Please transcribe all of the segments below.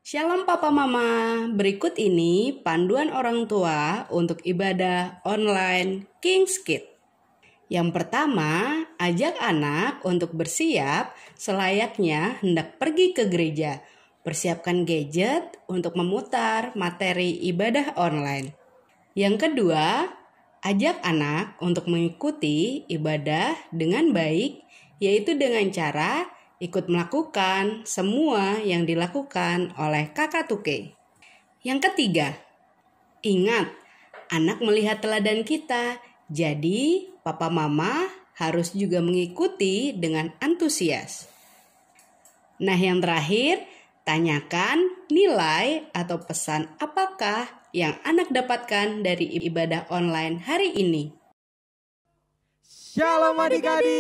Shalom Papa Mama, berikut ini panduan orang tua untuk ibadah online King's Kids. Yang pertama, ajak anak untuk bersiap selayaknya hendak pergi ke gereja. Persiapkan gadget untuk memutar materi ibadah online. Yang kedua, ajak anak untuk mengikuti ibadah dengan baik, yaitu dengan cara ikut melakukan semua yang dilakukan oleh kakak Tuke. Yang ketiga, ingat, anak melihat teladan kita, jadi papa mama harus juga mengikuti dengan antusias. Nah, yang terakhir, tanyakan nilai atau pesan apakah yang anak dapatkan dari ibadah online hari ini. Shalom adik-adik.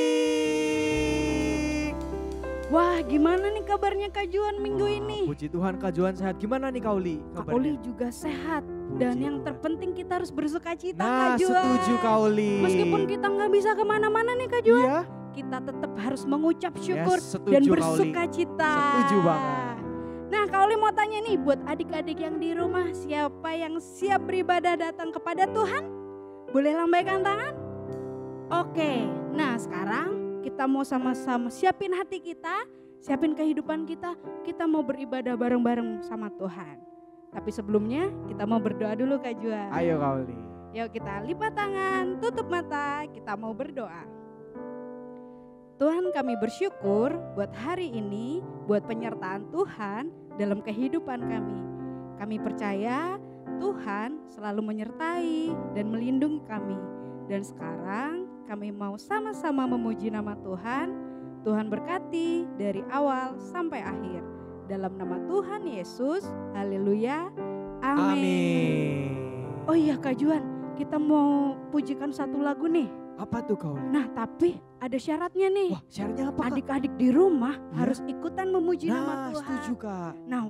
Wah, gimana nih kabarnya Kak Juan minggu ini? Puji Tuhan Kak Juan sehat. Gimana nih Kak Uli kabarnya? Kak Uli juga sehat. Dan yang terpenting kita harus bersuka cita Nah, Kak Juan. setuju Kak Uli. Meskipun kita nggak bisa kemana-mana nih Kak Juan. Iya. Kita tetap harus mengucap syukur Setuju, dan Kak Uli. bersuka cita. Setuju banget. Nah, Kak Uli mau tanya nih buat adik-adik yang di rumah, siapa yang siap beribadah datang kepada Tuhan? Boleh lambaikan tangan? Oke, nah sekarang kita mau sama-sama siapin hati kita, siapin kehidupan kita mau beribadah bareng-bareng sama Tuhan. Tapi sebelumnya kita mau berdoa dulu Kak Juan. Ayo Kak Uli. Yuk kita lipat tangan, tutup mata, kita mau berdoa. Tuhan, kami bersyukur buat hari ini, buat penyertaan Tuhan dalam kehidupan kami. Kami percaya Tuhan selalu menyertai dan melindungi kami. Dan sekarang kami mau sama-sama memuji nama Tuhan. Tuhan berkati dari awal sampai akhir. Dalam nama Tuhan Yesus, haleluya, amin. Oh iya Kak Juan, kita mau pujikan satu lagu nih. Apa tuh Kak Uli? Nah tapi ada syaratnya nih. Wah, syaratnya apa Kak? Adik-adik di rumah Ya. harus ikutan memuji nama Tuhan. Setuju Kak. Nah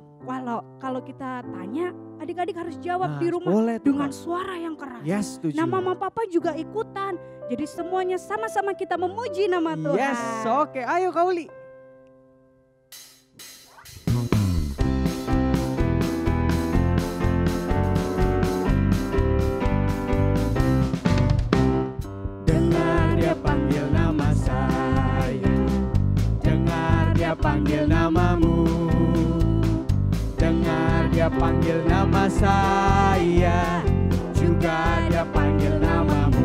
kalau kita tanya, adik-adik harus jawab Nah, di rumah boleh tuh, dengan Kak. suara yang keras. Yes, setuju. Nah mama papa juga ikutan. Jadi semuanya sama-sama kita memuji nama Tuhan. Yes, oke. Ayo Kak Uli. Dengar dia panggil nama saya, dengar dia panggil namamu, dengar dia panggil nama saya, juga dia panggil namamu.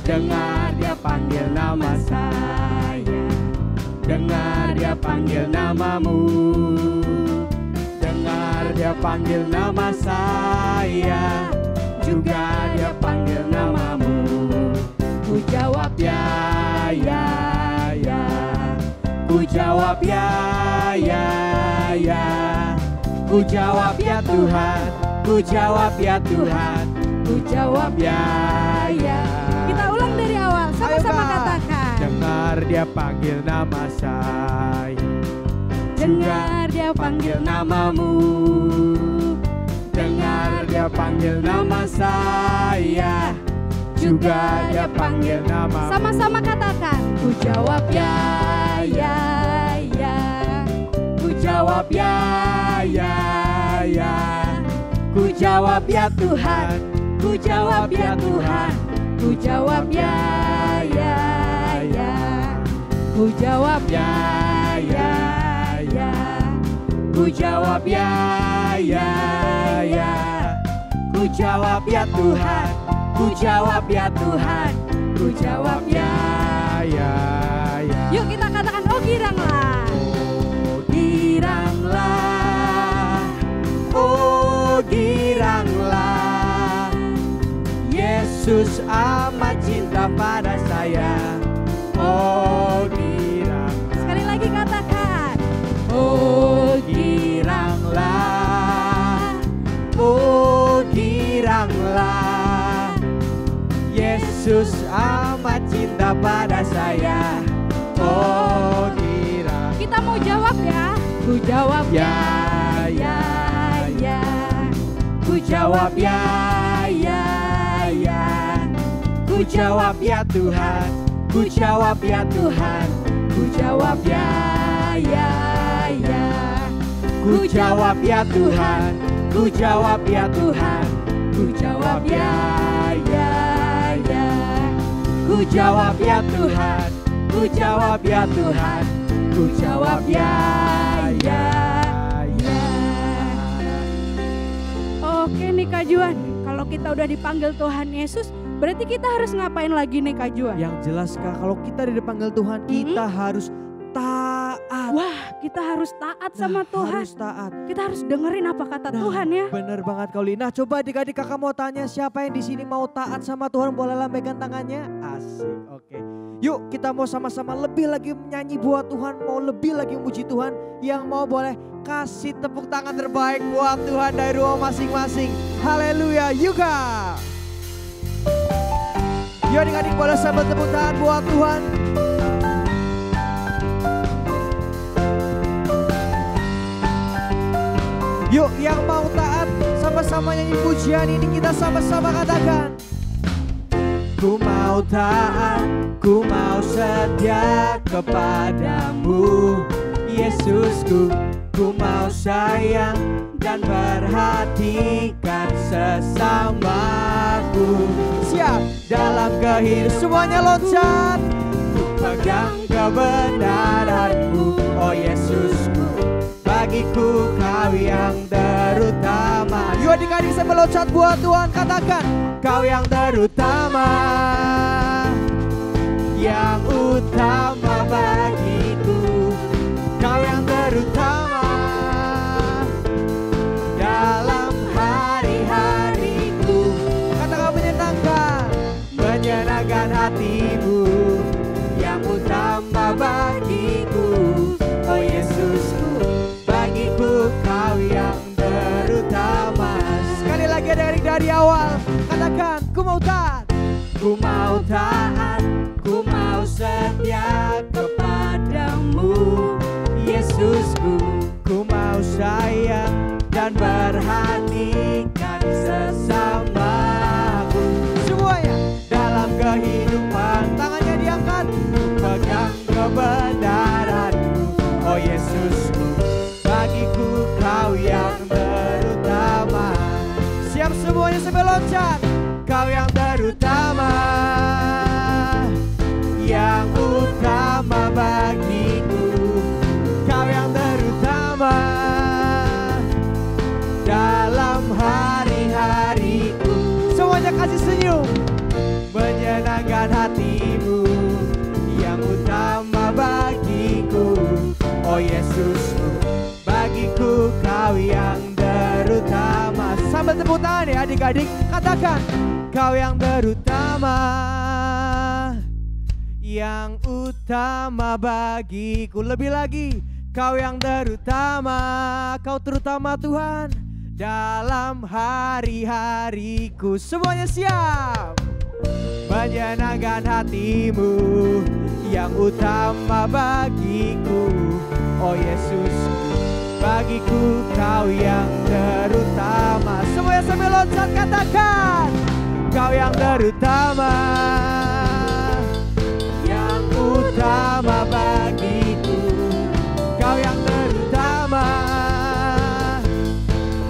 Dengar dia panggil nama saya, dengar dia panggil namamu, dengar dia panggil nama saya, juga dia panggil namamu. Ku jawab ya, ya, ya. Ku jawab ya, ya, ya. Ku jawab ya Tuhan, ku jawab ya Tuhan, ku jawab ya, ya. Kita ulang dari awal, sama-sama katakan. Dengar dia panggil nama saya, Dengar dia panggil namamu. Dengar dia panggil nama saya, juga dia panggil namamu. Sama-sama katakan. Ku jawab ya, ya, ya. Ku jawab ya, ya, ya. Ku jawab ya Tuhan, ku jawab ya Tuhan, ku jawab ya, ya, ya. Ku jawab ya, ya, ya. Ku jawab ya, ya, ya. Ku jawab ya Tuhan, ku jawab ya Tuhan, ku jawab ya, ya, ya. Yuk kita katakan, oh giranglah. Oh giranglah, oh giranglah, Yesus amat cinta pada saya. Oh girang, Sekali lagi katakan. oh giranglah, oh giranglah, Yesus amat cinta pada saya. Oh girang. Kita mau jawab ya. Ku jawab Ya, ya, ya. Ku jawab ya, ya, ya. Ku jawab ya Tuhan, ku jawab ya Tuhan, ku jawab ya, ya, ya. Ku jawab ya Tuhan, ku jawab ya Tuhan, ku jawab ya, ya, ya. Ku jawab ya Tuhan, ku jawab ya Tuhan, ku jawab ya, ya, ya. Oke nih Kak Juan, kalau kita udah dipanggil Tuhan Yesus, berarti kita harus ngapain lagi nih Kak Juan? Yang jelas Kak, kalau kita dipanggil Tuhan, kita harus taat. Wah, kita harus taat sama Tuhan. Harus taat. Kita harus dengerin apa kata Tuhan ya. Bener banget kau Li. Nah coba adik-adik kakak mau tanya, siapa yang di sini mau taat sama Tuhan, boleh lambaikan tangannya. Asik, oke. Yuk kita mau sama-sama lebih lagi menyanyi buat Tuhan, mau lebih lagi memuji Tuhan. Yang mau boleh kasih tepuk tangan terbaik buat Tuhan dari rumah masing-masing. Haleluya, yuk Kak. Yuk adik-adik boleh sambil tepuk tangan buat Tuhan. Yuk yang mau taat sama-sama nyanyi pujian ini, kita sama-sama katakan. Ku mau taat, ku mau setia kepadamu Yesusku. Ku mau sayang dan perhatikan sesamaku. Siap dalam kehidupan, semuanya loncat. Ku pegang kebenaranmu, oh Yesusku. Bagiku kau yang terutama. Yuk adik-adik saya meloncat buat Tuhan, katakan. Kau yang terutama, yang utama bagiku. Kau yang terutama dalam hari-hariku. Katakan menyenangkan, menyenangkan hatimu, yang utama bagiku, oh Yesusku. Bagiku kau yang terutama. Sekali lagi adik-adik dari awal, katakan, ku mau taat. Ku mau taat, ku mau setia kepadamu Yesusku. Ku mau sayang dan perhatikan sesamaku. Semuanya dalam kehidupan, tangannya diangkat. Pegang kebenaranmu, oh Yesusku. Bagiku kau yang terutama. Siap semuanya sambil loncat. Kau yang terutama, yang utama bagiku. Kau yang terutama dalam hari-hariku. Semuanya kasih senyum, menyenangkan hatimu, yang utama bagiku, oh Yesusku. Bagiku kau yang terutama. Sambil tepuk tangan ya adik-adik, katakan. Kau yang terutama, yang utama bagiku. Lebih lagi, kau yang terutama. Kau terutama Tuhan dalam hari-hariku. Semuanya siap. Menyenangkan hatimu, yang utama bagiku, oh Yesus. Bagiku kau yang terutama. Semuanya sambil loncat, katakan. Kau yang terutama, yang utama bagiku. Kau yang terutama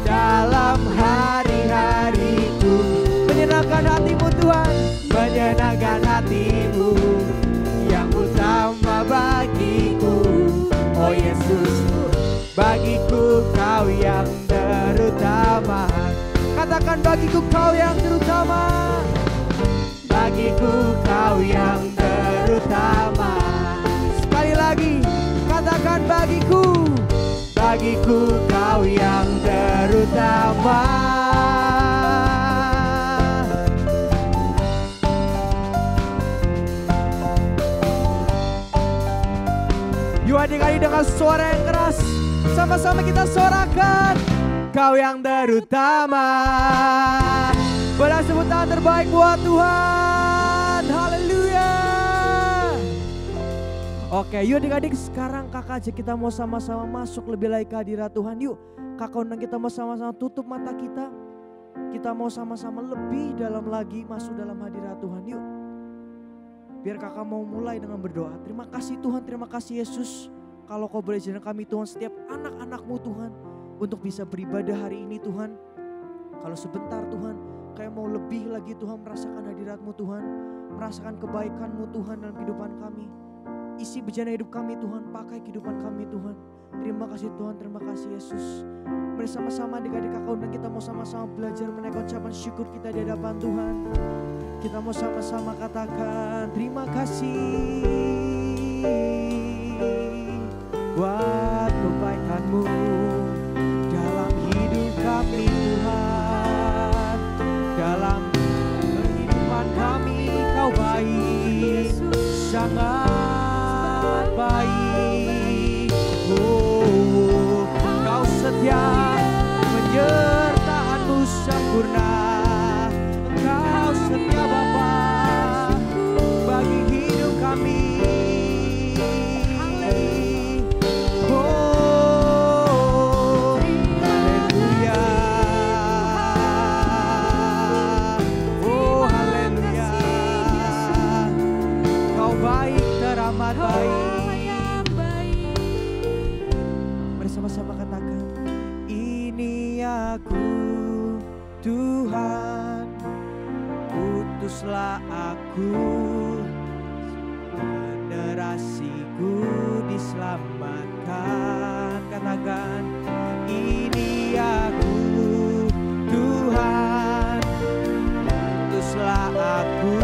dalam hari-hariku. Menyenangkan hatimu Tuhan, menyenangkan hatimu, yang utama bagiku, oh Yesus. Bagiku kau yang terutama. Katakan, bagiku kau yang terutama. Bagiku kau yang terutama. Sekali lagi, katakan, bagiku. Bagiku kau yang terutama. Yuk adik-adik dengan suara yang keras, sama-sama kita sorakan. Kau yang terutama. Boleh sebut tangan terbaik buat Tuhan. Haleluya. Oke, yuk adik-adik, sekarang kakak aja kita mau sama-sama masuk lebih lagi ke hadirat Tuhan. Yuk kakak undang kita mau sama-sama tutup mata kita. Kita mau sama-sama lebih dalam lagi masuk dalam hadirat Tuhan. Yuk, biar kakak mau mulai dengan berdoa. Terima kasih Tuhan, terima kasih Yesus. kalau Kau boleh ajarkan kami Tuhan, setiap anak-anak-Mu Tuhan, untuk bisa beribadah hari ini Tuhan. Kalau sebentar Tuhan, kayak mau lebih lagi Tuhan merasakan hadirat-Mu Tuhan, merasakan kebaikan-Mu Tuhan dalam kehidupan kami. Isi bejana hidup kami Tuhan, pakai kehidupan kami Tuhan. Terima kasih Tuhan, terima kasih Yesus. Bersama-sama adik-adik kakak undang, kita mau sama-sama belajar menaikkan ucapan syukur kita di hadapan Tuhan. Kita mau sama-sama katakan terima kasih buat kebaikan-Mu dalam hidup kami Tuhan. Dalam kehidupan kami Kau baik, sangat baik. Oh, Kau setia, penyertaan-Mu sempurna. Engkau setia Bapa bagi hidup kami. Oh, haleluya. Oh, haleluya. Kau baik, teramat baik. Bersama-sama katakan, ini aku Tuhan, utuslah aku, generasiku diselamatkan. Katakan, ini aku Tuhan, utuslah aku,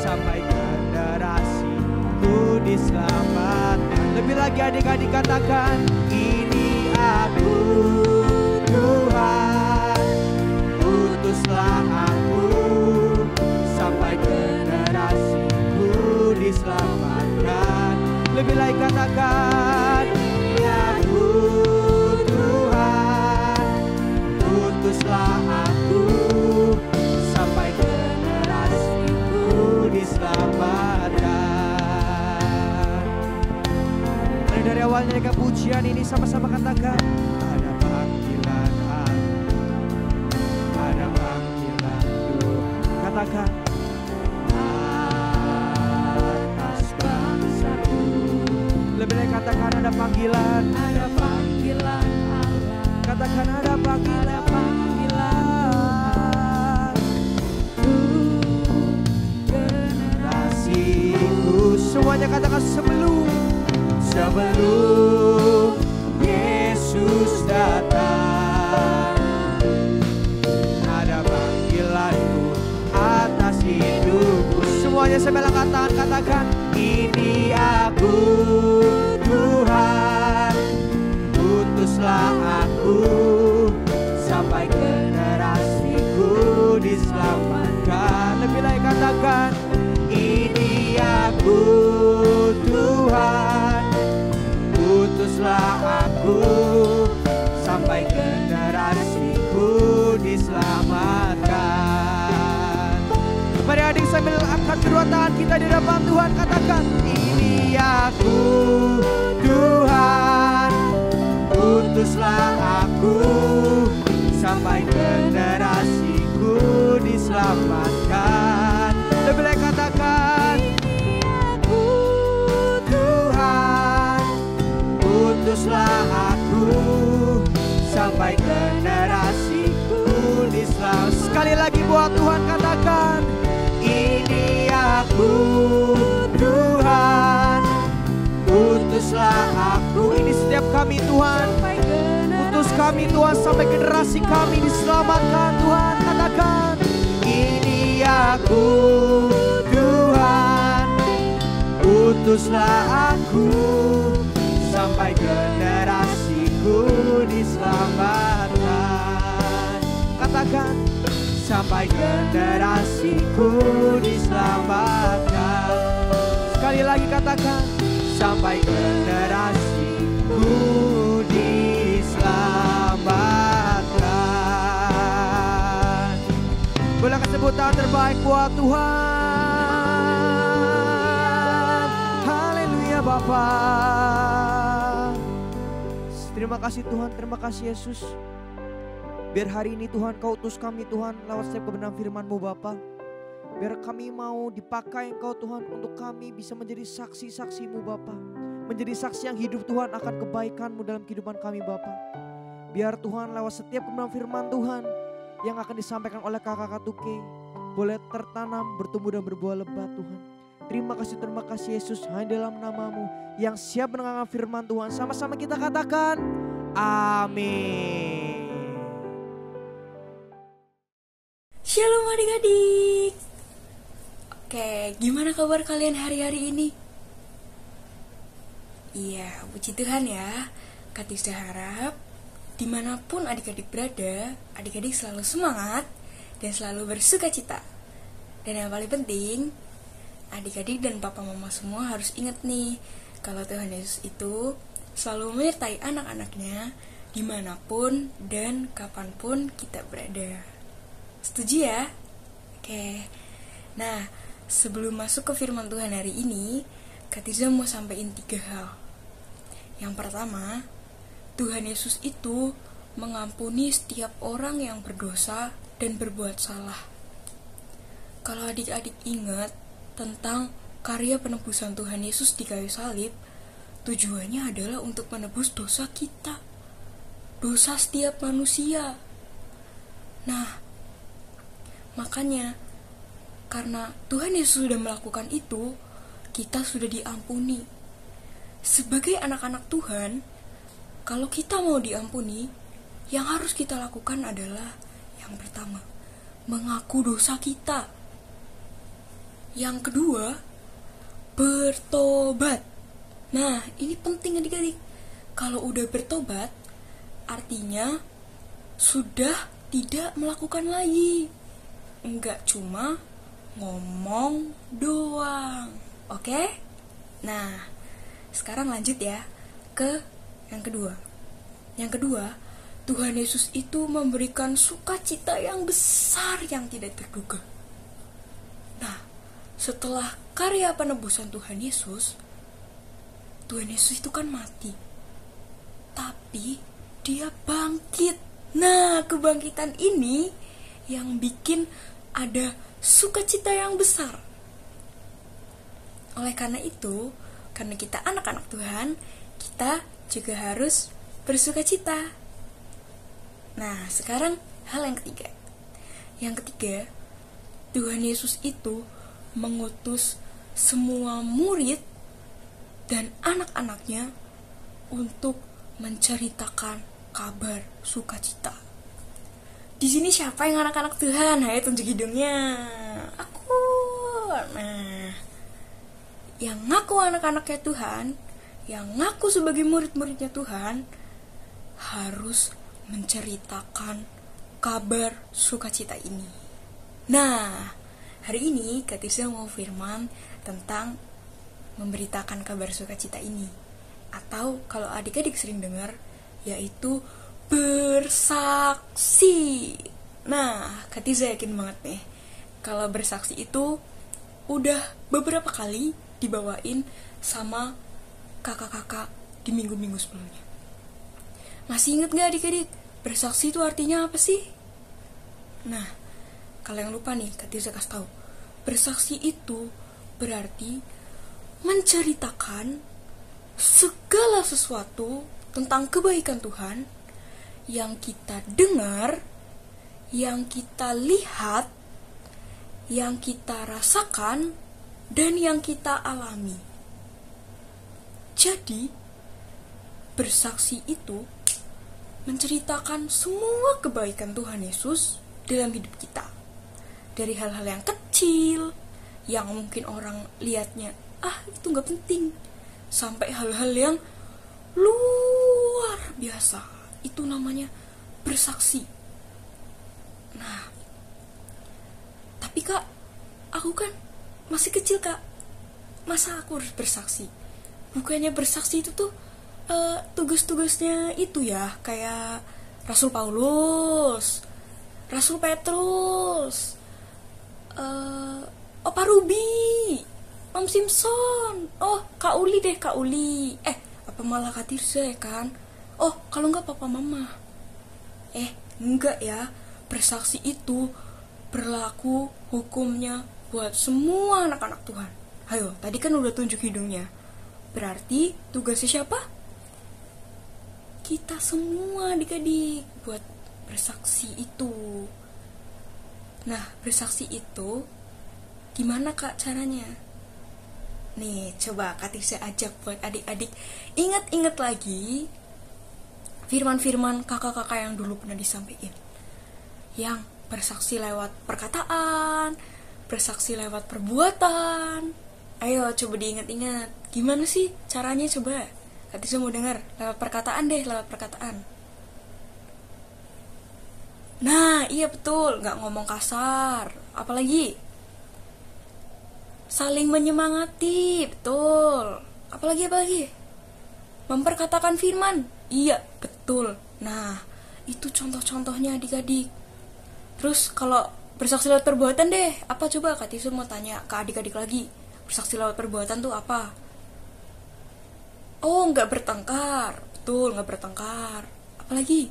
sampai generasiku diselamatkan. Lebih lagi adik-adik katakan, ini aku Tuhan, utuslah aku, sampai generasiku diselamatkan. Lebih lagi katakan, ini aku Tuhan, utuslah aku, sampai generasiku diselamatkan. Dari awalnya dengan pujian ini sama-sama katakan, ada panggilan Allah, ada panggilan Tuhan. Katakan, atas bangsaku. Lebih baik katakan, ada panggilan Allah. Katakan, ada panggilan generasiku. Semuanya katakan, sebelum Yesus datang, ada panggilanku atas hidupku. Semuanya sebelah katakan, ini aku Tuhan, utuslah aku, sampai generasiku diselamatkan. Lebih lagi katakan, ini aku Tuhan, utuslah aku, sampai generasiku diselamatkan. Mari adik sambil angkat kedua tangan kita di hadapan Tuhan, katakan, ini aku Tuhan, utuslah aku, sampai generasiku diselamatkan. Lebih baik katakan, utuslah aku, sampai generasiku diselamatkan. Sekali lagi buat Tuhan katakan, ini aku Tuhan, utuslah aku. Ini setiap kami Tuhan, utus kami Tuhan, sampai generasi kami diselamatkan Tuhan. Katakan, ini aku Tuhan, utuslah aku, sampai generasiku diselamatkan. Katakan, sampai generasiku diselamatkan. Sekali lagi katakan, sampai generasiku diselamatkan. Boleh kesebutan terbaik buat Tuhan. Haleluya Bapa. Terima kasih Tuhan, terima kasih Yesus. Biar hari ini Tuhan Kau utus kami Tuhan lewat setiap kebenaran firman-Mu Bapa. Biar kami mau dipakai Engkau Tuhan untuk kami bisa menjadi saksi-saksi-Mu Bapa. Menjadi saksi yang hidup Tuhan akan kebaikan-Mu dalam kehidupan kami Bapa. Biar Tuhan lewat setiap kebenaran firman Tuhan yang akan disampaikan oleh kakak Tuke boleh tertanam, bertumbuh dan berbuah lebat Tuhan. Terima kasih Yesus, hanya dalam nama-Mu yang siap mendengarkan firman Tuhan. Sama-sama kita katakan amin. Shalom adik-adik. Oke, gimana kabar kalian hari-hari ini? Iya, puji Tuhan ya. Kak Tisda harap dimanapun adik-adik berada, adik-adik selalu semangat dan selalu bersuka cita. Dan yang paling penting, adik-adik dan papa mama semua harus ingat nih, kalau Tuhan Yesus itu selalu menyertai anak-anaknya dimanapun dan kapanpun kita berada. Setuju ya? Oke. Nah, sebelum masuk ke firman Tuhan hari ini, Kak Tiza mau sampaikan 3 hal. Yang pertama, Tuhan Yesus itu mengampuni setiap orang yang berdosa dan berbuat salah. Kalau adik-adik ingat tentang karya penebusan Tuhan Yesus di kayu salib, tujuannya adalah untuk menebus dosa kita, dosa setiap manusia. Nah, makanya karena Tuhan Yesus sudah melakukan itu, kita sudah diampuni. Sebagai anak-anak Tuhan, kalau kita mau diampuni, yang harus kita lakukan adalah yang pertama, mengaku dosa kita. Yang kedua, bertobat. Nah, ini penting adik-adik. Kalau udah bertobat, artinya sudah tidak melakukan lagi. Enggak cuma ngomong doang. Oke? Nah, sekarang lanjut ya ke yang kedua. Yang kedua, Tuhan Yesus itu memberikan sukacita yang besar yang tidak terduga. Nah, setelah karya penebusan Tuhan Yesus itu kan mati. Tapi dia bangkit. Nah, kebangkitan ini yang bikin ada sukacita yang besar. Oleh karena itu, karena kita anak-anak Tuhan, kita juga harus bersukacita. Nah, sekarang hal yang ketiga. Yang ketiga, Tuhan Yesus itu mengutus semua murid dan anak-anaknya untuk menceritakan kabar sukacita. Di sini siapa yang anak-anak Tuhan? Ayo tunjuk hidungnya. Aku. Nah, yang ngaku anak-anaknya Tuhan, yang ngaku sebagai murid-muridnya Tuhan, harus menceritakan kabar sukacita ini. Nah, hari ini Kak Tisha mau firman tentang memberitakan kabar sukacita ini. Atau kalau adik-adik sering dengar, yaitu bersaksi. Nah, Kak Tisha yakin banget nih, kalau bersaksi itu udah beberapa kali dibawain sama kakak-kakak di minggu-minggu sebelumnya. Masih inget gak adik-adik, bersaksi itu artinya apa sih? Nah, kalau yang lupa nih, Kak Tisha kasih tahu. Bersaksi itu berarti menceritakan segala sesuatu tentang kebaikan Tuhan yang kita dengar, yang kita lihat, yang kita rasakan, dan yang kita alami. Jadi, bersaksi itu menceritakan semua kebaikan Tuhan Yesus dalam hidup kita. Dari hal-hal yang kecil, yang mungkin orang lihatnya, itu gak penting, sampai hal-hal yang luar biasa. Itu namanya bersaksi. Nah, tapi Kak, aku kan masih kecil Kak, masa aku harus bersaksi? Bukannya bersaksi itu tuh tugas-tugasnya itu ya, kayak Rasul Paulus, Rasul Petrus, Opa Ruby, Om Simpson, Kak Uli deh, Kak Uli, apa malah Kak Tirza ya kan? Kalau enggak Papa Mama. Enggak ya, bersaksi itu berlaku hukumnya buat semua anak-anak Tuhan. Ayo, tadi kan udah tunjuk hidungnya. Berarti tugasnya siapa? Kita semua adik-adik buat bersaksi itu. Nah, bersaksi itu gimana Kak caranya? Nih, coba Kak Tirza ajak buat adik-adik ingat-ingat lagi firman-firman kakak-kakak yang dulu pernah disampaikan. Yang bersaksi lewat perkataan, bersaksi lewat perbuatan. Ayo coba diingat-ingat. Gimana sih caranya coba? Kak Tirza mau dengar. Lewat perkataan deh, lewat perkataan. Nah, iya betul, gak ngomong kasar. Apalagi? Saling menyemangati, betul. Apalagi? Memperkatakan firman. Iya, betul. Nah, itu contoh-contohnya adik-adik. Terus kalau bersaksi lewat perbuatan deh, apa coba Kak Tirza mau tanya ke adik-adik lagi. Bersaksi lewat perbuatan tuh apa? Oh, gak bertengkar. Betul, gak bertengkar. Apalagi?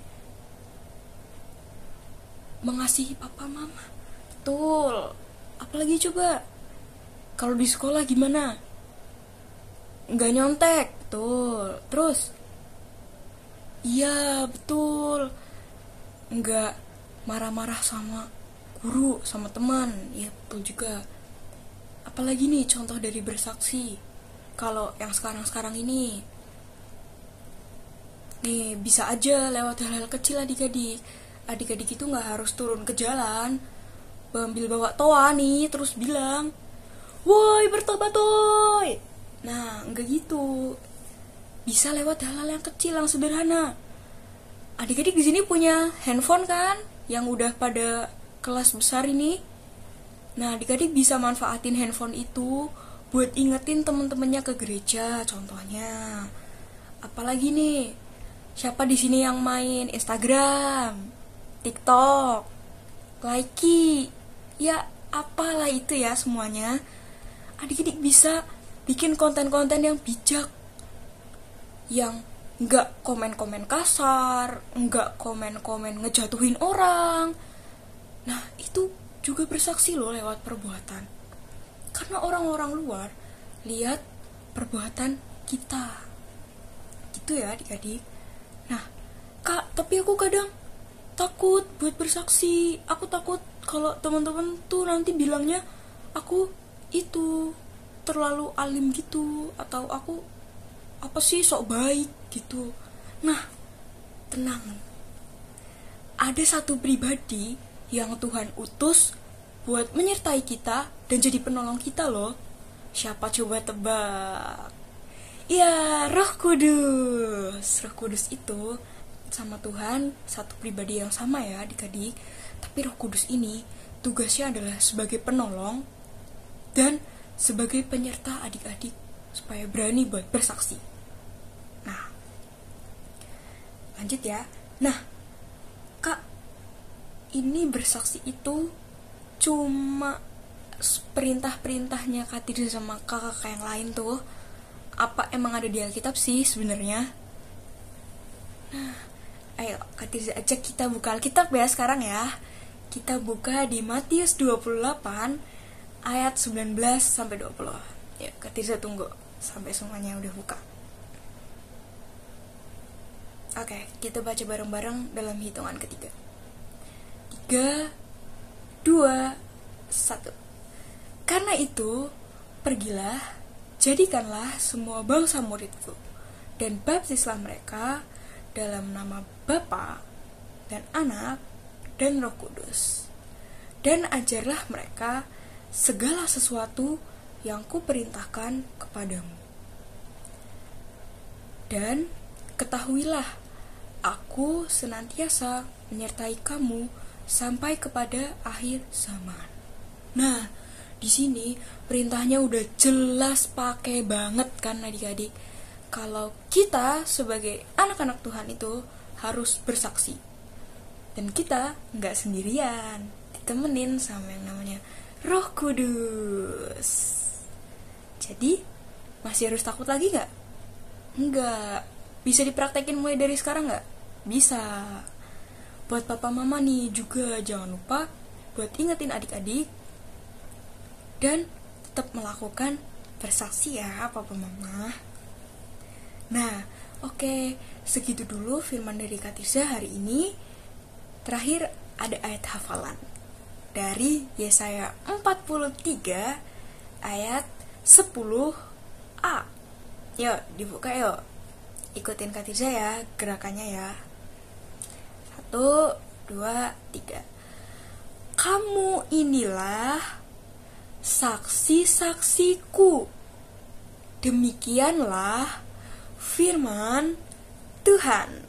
Mengasihi papa mama. Betul. Apalagi coba? Kalau di sekolah gimana? Nggak nyontek. Betul. Terus? Iya, betul. Nggak marah-marah sama guru, sama teman. Iya, betul juga. Apalagi nih contoh dari bersaksi? Kalau yang sekarang-sekarang ini, nih bisa aja lewat hal-hal kecil adik-adik. Adik-adik itu gak harus turun ke jalan sambil bawa toa nih terus bilang, "Woi, bertobat woi." Nah, enggak gitu. Bisa lewat hal-hal yang kecil, yang sederhana. Adik-adik di sini punya handphone kan, yang udah pada kelas besar ini. Nah, adik-adik bisa manfaatin handphone itu buat ingetin temen-temennya ke gereja, contohnya. Apalagi nih, siapa di sini yang main Instagram, TikTok, Likee, ya apalah itu ya semuanya. Adik-adik bisa bikin konten-konten yang bijak, yang nggak komen-komen kasar, nggak komen-komen ngejatuhin orang. Nah, itu juga bersaksi loh lewat perbuatan. Karena orang-orang luar lihat perbuatan kita. Gitu ya adik-adik. Nah, Kak, tapi aku kadang takut buat bersaksi. Aku takut kalau teman-teman tuh nanti bilangnya aku itu terlalu alim gitu, atau aku apa sih sok baik gitu. Nah, tenang. Ada satu pribadi yang Tuhan utus buat menyertai kita dan jadi penolong kita loh. Siapa coba tebak? Ya, Roh Kudus. Roh Kudus itu sama Tuhan satu pribadi yang sama ya adik-adik. Tapi Roh Kudus ini tugasnya adalah sebagai penolong dan sebagai penyerta adik-adik supaya berani buat bersaksi. Nah, lanjut ya. Nah, Kak, ini bersaksi itu cuma perintah-perintahnya Kak Tirza sama kakak yang lain tuh. Apa emang ada di Alkitab sih sebenarnya? Nah, ayo Kak Tirza ajak kita buka Alkitab ya sekarang ya. Kita buka di Matius 28 ayat 19 sampai 20. Ya, Kak Tirza tunggu sampai semuanya udah buka. Oke, kita baca bareng-bareng dalam hitungan ketiga. 3, 2, 1. Karena itu, pergilah, jadikanlah semua bangsa muridku, dan baptislah mereka dalam nama Bapa dan Anak dan Roh Kudus, dan ajarlah mereka segala sesuatu yang kuperintahkan kepadamu. Dan ketahuilah, aku senantiasa menyertai kamu sampai kepada akhir zaman. Nah, di sini perintahnya udah jelas pakai banget kan adik-adik. Kalau kita sebagai anak-anak Tuhan itu harus bersaksi. Dan kita nggak sendirian, ditemenin sama yang namanya Roh Kudus. Jadi, masih harus takut lagi nggak? Nggak. Bisa dipraktekin mulai dari sekarang nggak? Bisa. Buat papa mama nih juga jangan lupa buat ingetin adik-adik dan tetap melakukan bersaksi ya Papa Mama. Nah, oke, segitu dulu firman dari Kak Tirza hari ini. Terakhir ada ayat hafalan dari Yesaya 43 ayat 10a. Yuk, dibuka yuk. Ikutin Kak Tirza ya, gerakannya ya. 1, 2, 3. Kamu inilah saksi-saksiku. Demikianlah firman Tuhan.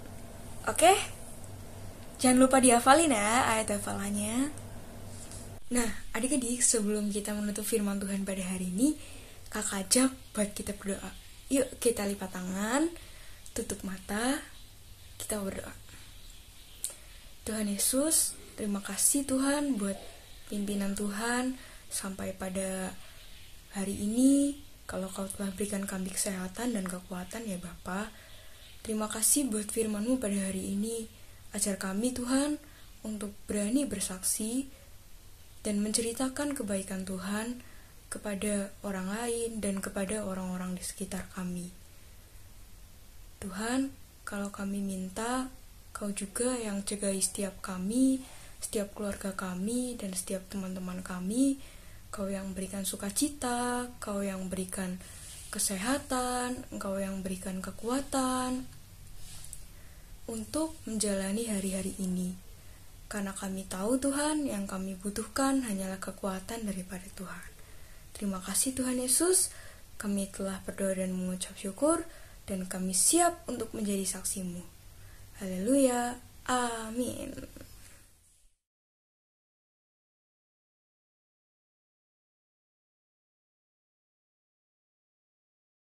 Oke? Jangan lupa dihafalin ya ayat hafalannya. Nah, adik-adik, sebelum kita menutup firman Tuhan pada hari ini, kakak ajak buat kita berdoa. Yuk, kita lipat tangan, tutup mata, kita berdoa. Tuhan Yesus, terima kasih Tuhan buat pimpinan Tuhan sampai pada hari ini. Kalau Kau telah berikan kami kesehatan dan kekuatan ya Bapa. Terima kasih buat firman-Mu pada hari ini. Ajar kami Tuhan untuk berani bersaksi dan menceritakan kebaikan Tuhan kepada orang lain dan kepada orang-orang di sekitar kami. Tuhan, kalau kami minta, Kau juga yang jagai setiap kami, setiap keluarga kami, dan setiap teman-teman kami. Kau yang berikan sukacita, Kau yang berikan kesehatan, Engkau yang berikan kekuatan untuk menjalani hari-hari ini. Karena kami tahu Tuhan, yang kami butuhkan hanyalah kekuatan daripada Tuhan. Terima kasih Tuhan Yesus, kami telah berdoa dan mengucap syukur, dan kami siap untuk menjadi saksi-Mu. Haleluya, amin.